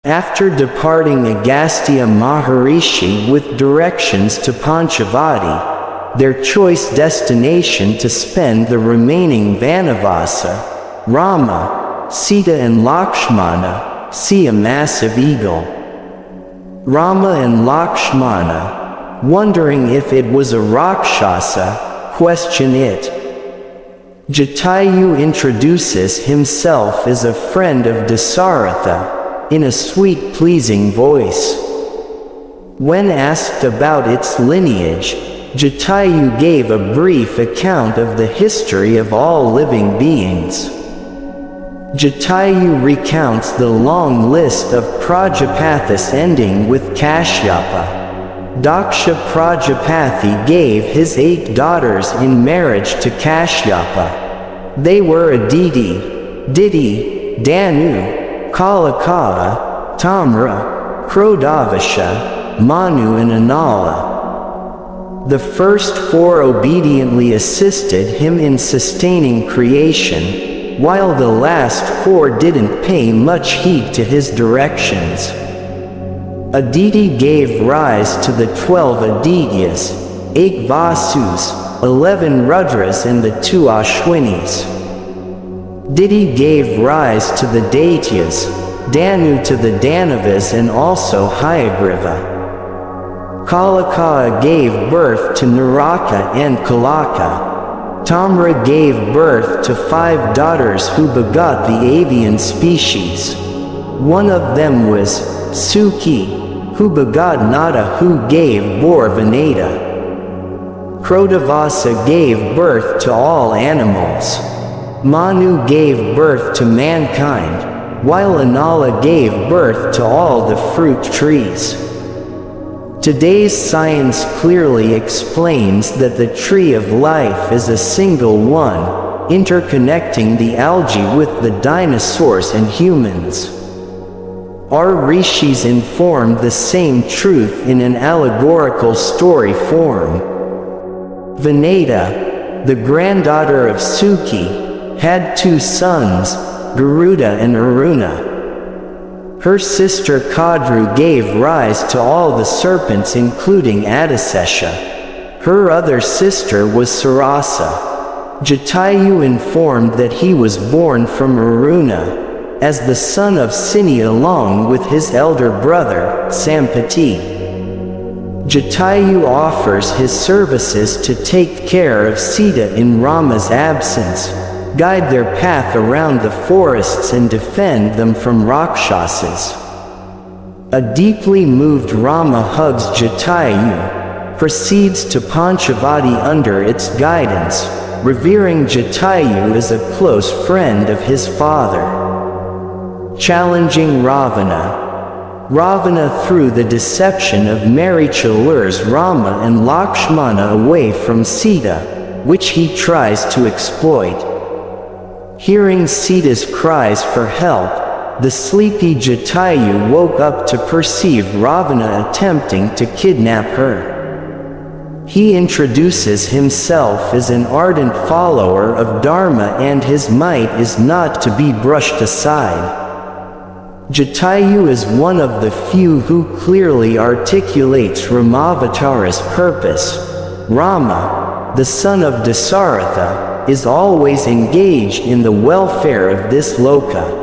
After departing Agastya Maharishi with directions to Panchavati, their choice destination to spend the remaining Vanavasa, Rama, Sita and Lakshmana, see a massive eagle. Rama and Lakshmana, wondering if it was a Rakshasa, question it. Jatayu introduces himself as a friend of Dasharatha, in a sweet pleasing voice. When asked about its lineage, Jatayu gave a brief account of the history of all living beings. Jatayu recounts the long list of Prajapathis ending with Kashyapa. Daksha Prajapati gave his 8 daughters in marriage to Kashyapa. They were Aditi, Diti, Danu, Kalakala, Tamra, Krodavasha, Manu and Anala. The first 4 obediently assisted him in sustaining creation, while the last 4 didn't pay much heed to his directions. Aditi gave rise to the 12 Adityas, 8 Vasus, 11 Rudras and the 2 Ashwinis. Diti gave rise to the Daityas, Danu to the Danavas and also Hayagriva. Kalaka gave birth to Naraka and Kalaka. Tamra gave birth to 5 daughters who begot the avian species. One of them was Suki, who begot Nada who bore Vanada. Krodavasa gave birth to all animals. Manu gave birth to mankind, while Anala gave birth to all the fruit trees. Today's science clearly explains that the tree of life is a single one, interconnecting the algae with the dinosaurs and humans. Our rishis informed the same truth in an allegorical story form. Vanada, the granddaughter of Suki, had 2 sons, Garuda and Aruna. Her sister Kadru gave rise to all the serpents including Adisesha. Her other sister was Sarasa. Jatayu informed that he was born from Aruna, as the son of Sini along with his elder brother, Sampati. Jatayu offers his services to take care of Sita in Rama's absence, guide their path around the forests and defend them from Rakshasas. A deeply moved Rama hugs Jatayu, proceeds to Panchavati under its guidance, revering Jatayu as a close friend of his father. Challenging Ravana. Ravana, through the deception of Maricha, lures Rama and Lakshmana away from Sita, which he tries to exploit. Hearing Sita's cries for help, the sleepy Jatayu woke up to perceive Ravana attempting to kidnap her. He introduces himself as an ardent follower of Dharma and his might is not to be brushed aside. Jatayu is one of the few who clearly articulates Ramavatara's purpose. Rama, the son of Dasharatha, is always engaged in the welfare of this loka.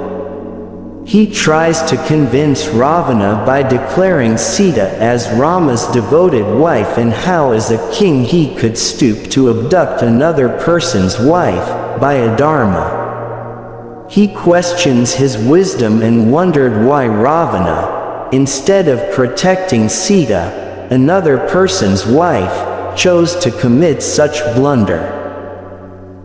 He tries to convince Ravana by declaring Sita as Rama's devoted wife and how as a king he could stoop to abduct another person's wife, by a dharma. He questions his wisdom and wondered why Ravana, instead of protecting Sita, another person's wife, chose to commit such blunder.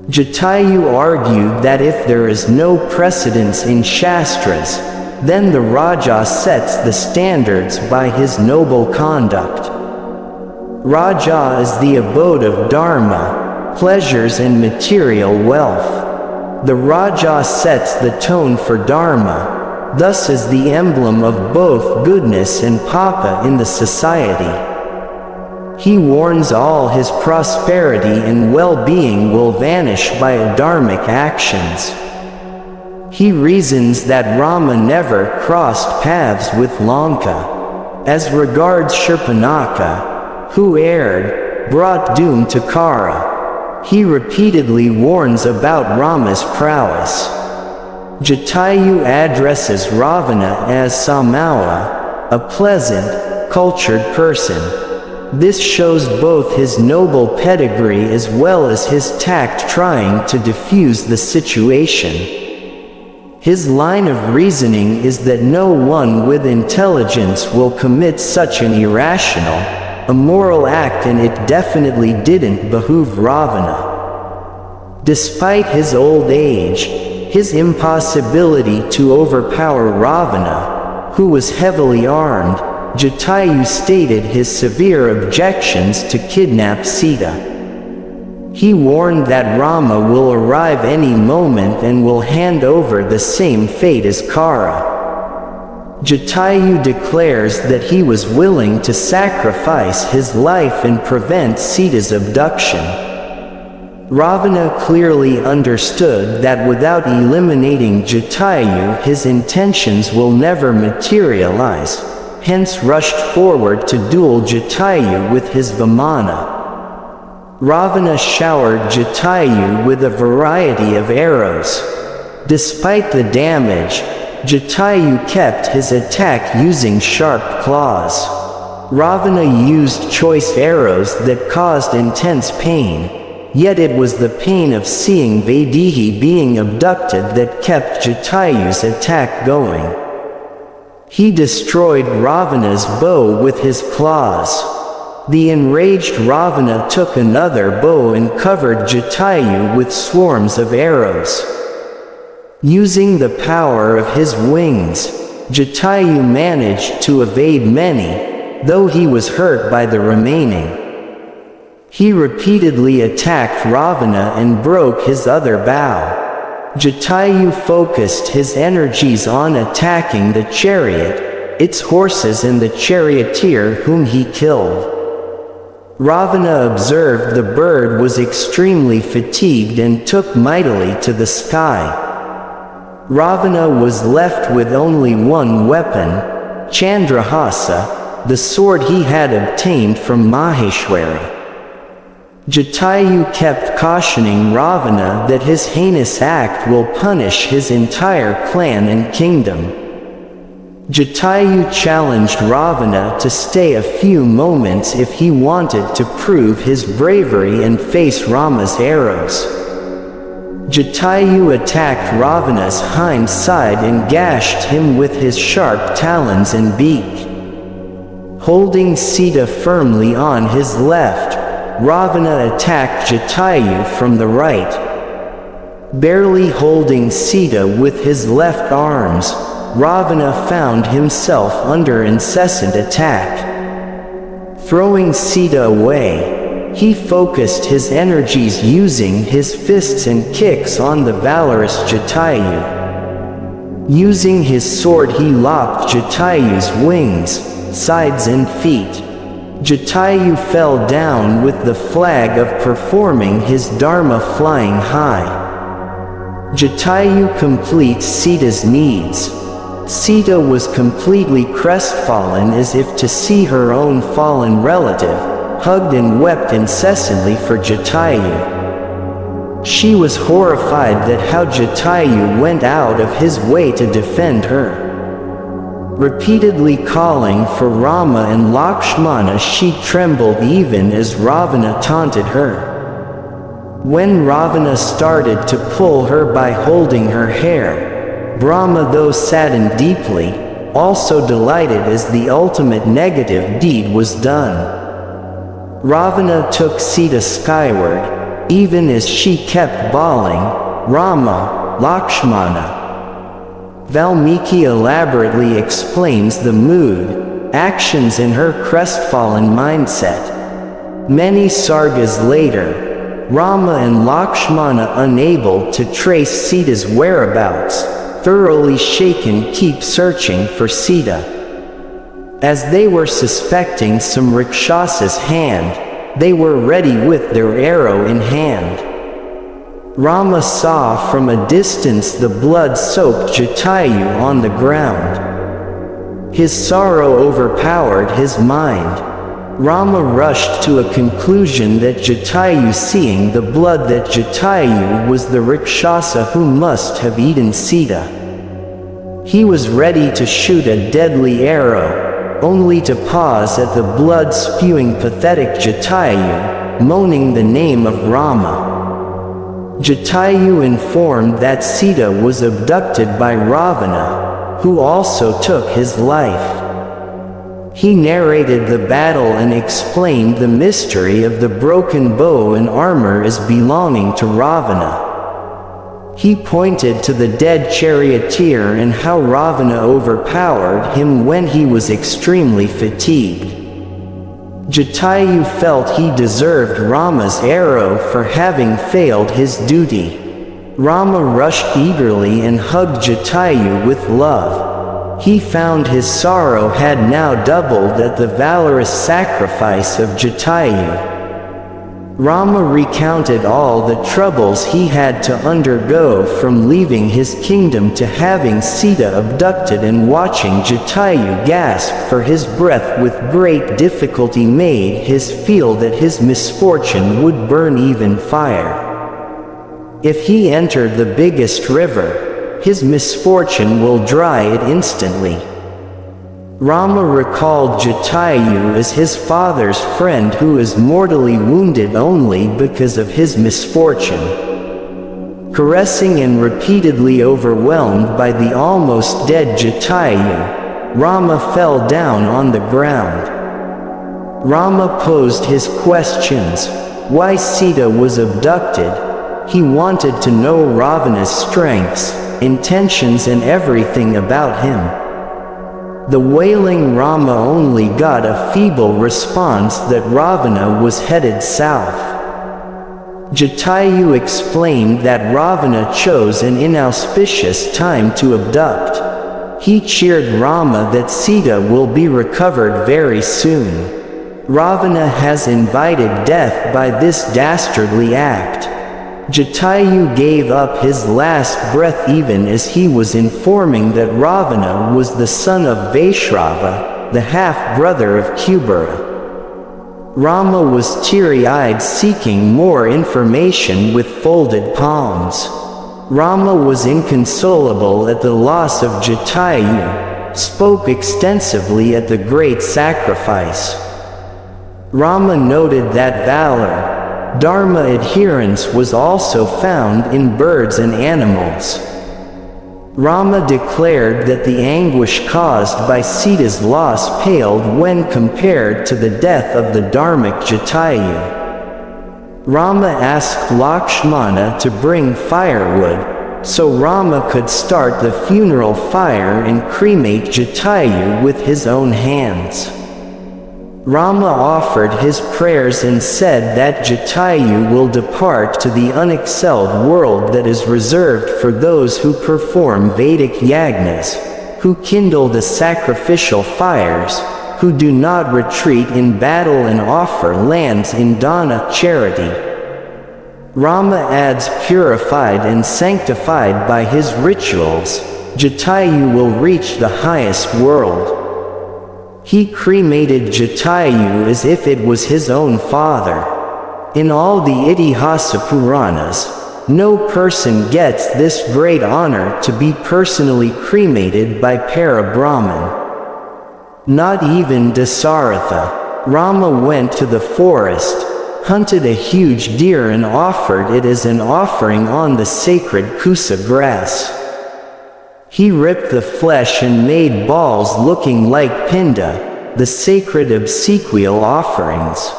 Jatayu argued that if there is no precedence in Shastras, then the Raja sets the standards by his noble conduct. Raja is the abode of Dharma, pleasures and material wealth. The Raja sets the tone for Dharma, thus is the emblem of both goodness and papa in the society. He warns all his prosperity and well-being will vanish by dharmic actions. He reasons that Rama never crossed paths with Lanka. As regards Shurpanakha, who erred, brought doom to Kara, he repeatedly warns about Rama's prowess. Jatayu addresses Ravana as Samawa, a pleasant, cultured person. This shows both his noble pedigree as well as his tact trying to diffuse the situation. His line of reasoning is that no one with intelligence will commit such an irrational, immoral act, and it definitely didn't behoove Ravana. Despite his old age, his impossibility to overpower Ravana, who was heavily armed, Jatayu stated his severe objections to kidnap Sita. He warned that Rama will arrive any moment and will hand over the same fate as Kara. Jatayu declares that he was willing to sacrifice his life and prevent Sita's abduction. Ravana clearly understood that without eliminating Jatayu his intentions will never materialize, hence rushed forward to duel Jatayu with his Vimana. Ravana showered Jatayu with a variety of arrows. Despite the damage, Jatayu kept his attack using sharp claws. Ravana used choice arrows that caused intense pain, yet it was the pain of seeing Vaidehi being abducted that kept Jatayu's attack going. He destroyed Ravana's bow with his claws. The enraged Ravana took another bow and covered Jatayu with swarms of arrows. Using the power of his wings, Jatayu managed to evade many, though he was hurt by the remaining. He repeatedly attacked Ravana and broke his other bow. Jatayu focused his energies on attacking the chariot, its horses and the charioteer whom he killed. Ravana observed the bird was extremely fatigued and took mightily to the sky. Ravana was left with only one weapon, Chandrahasa, the sword he had obtained from Maheshwari. Jatayu kept cautioning Ravana that his heinous act will punish his entire clan and kingdom. Jatayu challenged Ravana to stay a few moments if he wanted to prove his bravery and face Rama's arrows. Jatayu attacked Ravana's hind side and gashed him with his sharp talons and beak. Holding Sita firmly on his left, Ravana attacked Jatayu from the right. Barely holding Sita with his left arms, Ravana found himself under incessant attack. Throwing Sita away, he focused his energies using his fists and kicks on the valorous Jatayu. Using his sword he lopped Jatayu's wings, sides and feet. Jatayu fell down with the flag of performing his dharma flying high. Jatayu completes Sita's needs. Sita was completely crestfallen as if to see her own fallen relative, hugged and wept incessantly for Jatayu. She was horrified that how Jatayu went out of his way to defend her. Repeatedly calling for Rama and Lakshmana, she trembled even as Ravana taunted her. When Ravana started to pull her by holding her hair, Brahma, though saddened deeply, also delighted as the ultimate negative deed was done. Ravana took Sita skyward, even as she kept bawling, Rama, Lakshmana. Valmiki elaborately explains the mood, actions and her crestfallen mindset. Many sargas later, Rama and Lakshmana, unable to trace Sita's whereabouts, thoroughly shaken, keep searching for Sita. As they were suspecting some Rakshasa's hand, they were ready with their arrow in hand. Rama saw from a distance the blood-soaked Jatayu on the ground. His sorrow overpowered his mind. Rama rushed to a conclusion that Jatayu, seeing the blood, that Jatayu was the Rakshasa who must have eaten Sita. He was ready to shoot a deadly arrow, only to pause at the blood-spewing pathetic Jatayu, moaning the name of Rama. Jatayu informed that Sita was abducted by Ravana, who also took his life. He narrated the battle and explained the mystery of the broken bow and armor as belonging to Ravana. He pointed to the dead charioteer and how Ravana overpowered him when he was extremely fatigued. Jatayu felt he deserved Rama's arrow for having failed his duty. Rama rushed eagerly and hugged Jatayu with love. He found his sorrow had now doubled at the valorous sacrifice of Jatayu. Rama recounted all the troubles he had to undergo, from leaving his kingdom to having Sita abducted, and watching Jatayu gasp for his breath with great difficulty made his feel that his misfortune would burn even fire. If he entered the biggest river, his misfortune will dry it instantly. Rama recalled Jatayu as his father's friend who is mortally wounded only because of his misfortune. Caressing and repeatedly overwhelmed by the almost dead Jatayu, Rama fell down on the ground. Rama posed his questions. Why Sita was abducted? He wanted to know Ravana's strengths, intentions, and everything about him. The wailing Rama only got a feeble response that Ravana was headed south. Jatayu explained that Ravana chose an inauspicious time to abduct. He cheered Rama that Sita will be recovered very soon. Ravana has invited death by this dastardly act. Jatayu gave up his last breath even as he was informing that Ravana was the son of Vaishrava, the half-brother of Kubera. Rama was teary-eyed, seeking more information with folded palms. Rama was inconsolable at the loss of Jatayu, spoke extensively at the great sacrifice. Rama noted that valor, dharma adherence was also found in birds and animals. Rama declared that the anguish caused by Sita's loss paled when compared to the death of the Dharmic Jatayu. Rama asked Lakshmana to bring firewood, so Rama could start the funeral fire and cremate Jatayu with his own hands. Rama offered his prayers and said that Jatayu will depart to the unexcelled world that is reserved for those who perform Vedic yagnas, who kindle the sacrificial fires, who do not retreat in battle and offer lands in dana charity. Rama adds, purified and sanctified by his rituals, Jatayu will reach the highest world. He cremated Jatayu as if it was his own father. In all the Itihasa Puranas, no person gets this great honor to be personally cremated by Para-Brahman. Not even Dasharatha. Rama went to the forest, hunted a huge deer and offered it as an offering on the sacred kusa grass. He ripped the flesh and made balls looking like pinda, the sacred obsequial offerings.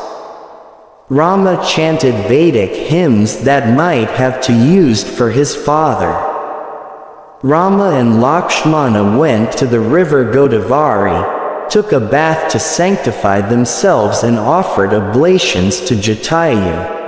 Rama chanted Vedic hymns that might have to used for his father. Rama and Lakshmana went to the river Godavari, took a bath to sanctify themselves and offered oblations to Jatayu.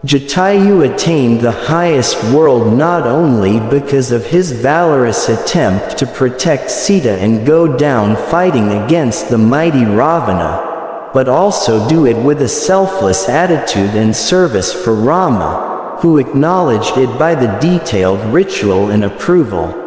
Jatayu attained the highest world not only because of his valorous attempt to protect Sita and go down fighting against the mighty Ravana, but also do it with a selfless attitude and service for Rama, who acknowledged it by the detailed ritual and approval.